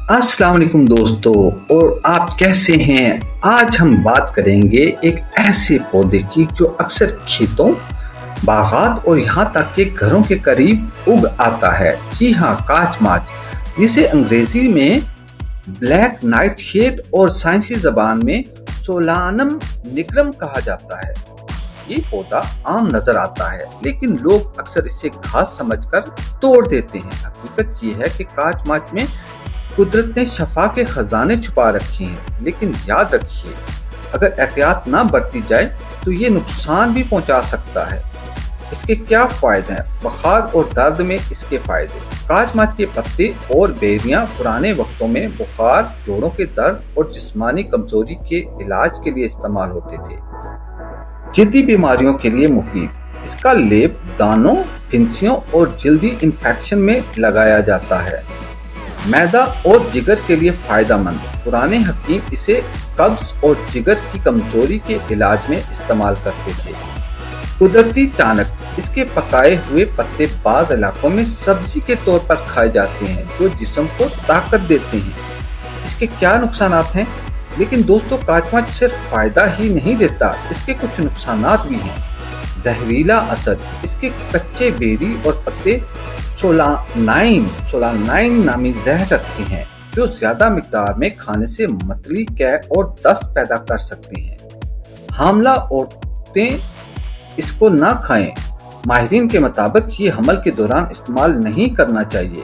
अस्सलाम वालेकुम दोस्तों, और आप कैसे हैं। आज हम बात करेंगे एक ऐसे पौधे की जो अक्सर खेतों, बागात और यहाँ तक के घरों के करीब उग आता है। जी हाँ, काचमाच, जिसे अंग्रेजी में ब्लैक नाइटशेड और साइंसी जबान में सोलानम निग्रम कहा जाता है। ये पौधा आम नजर आता है, लेकिन लोग अक्सर इसे घास समझकर तोड़ देते हैं। हकीकत ये है कि काचमाच में कुदरत ने शफा के खजाने छुपा रखे हैं, लेकिन याद रखिए, अगर एहतियात ना बरती जाए तो ये नुकसान भी पहुंचा सकता है। इसके क्या फायदे हैं? बुखार और दर्द में इसके फायदे। काचमाच के पत्ते और बेरियां पुराने वक्तों में बुखार, जोड़ों के दर्द और जिस्मानी कमजोरी के इलाज के लिए इस्तेमाल होते थे। जल्दी बीमारियों के लिए मुफीद। इसका लेप दानों, फिंसियों और जल्दी इन्फेक्शन में लगाया जाता है। मैदा और जिगर के लिए फायदेमंद। पुराने हकीम इसे कब्ज और जिगर की कमजोरी के इलाज में इस्तेमाल करते थे। कुदरती टानक। इसके पकाए हुए पत्ते बाज़ इलाकों में सब्जी के तौर पर खाए जाते हैं, जो जिस्म को ताकत देते हैं। इसके क्या नुकसान हैं? लेकिन दोस्तों, काचमाच सिर्फ फायदा ही नहीं देता, इसके कुछ नुकसानात भी हैं। जहरीला असर। इसके कच्चे बेरी और पत्ते सोलानाइन नामी जहर रखते हैं, जो ज्यादा मिकदार में खाने से मतली, कैक और दस्त पैदा कर सकते हैं। हामला औरतें इसको ना खाएं। माहिरीन के मुताबिक ये हमल के दौरान इस्तेमाल नहीं करना चाहिए।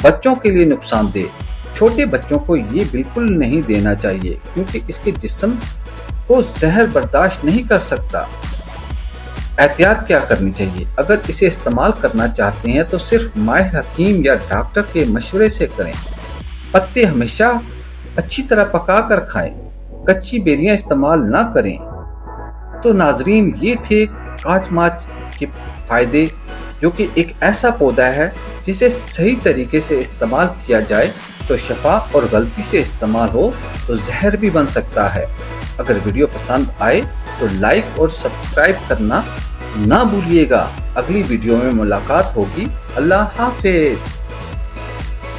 बच्चों के लिए नुकसानदेह। छोटे बच्चों को ये बिल्कुल नहीं देना चाहिए, क्योंकि इसके जिस्म को जहर बर्दाश्त नहीं कर सकता। एहतियात क्या करनी चाहिए? अगर इसे इस्तेमाल करना चाहते हैं तो सिर्फ माहिर हकीम या डॉक्टर के मशवरे से करें। पत्ते हमेशा अच्छी तरह पका कर खाएं। कच्ची बेरियां इस्तेमाल ना करें। तो नाजरीन, ये थे काचमाच के फायदे, जो कि एक ऐसा पौधा है जिसे सही तरीके से इस्तेमाल किया जाए तो शफा, और गलती से इस्तेमाल हो तो जहर भी बन सकता है। अगर वीडियो पसंद आए तो लाइक और सब्सक्राइब करना ना भूलिएगा। अगली वीडियो में मुलाकात होगी। अल्लाह हाफिज।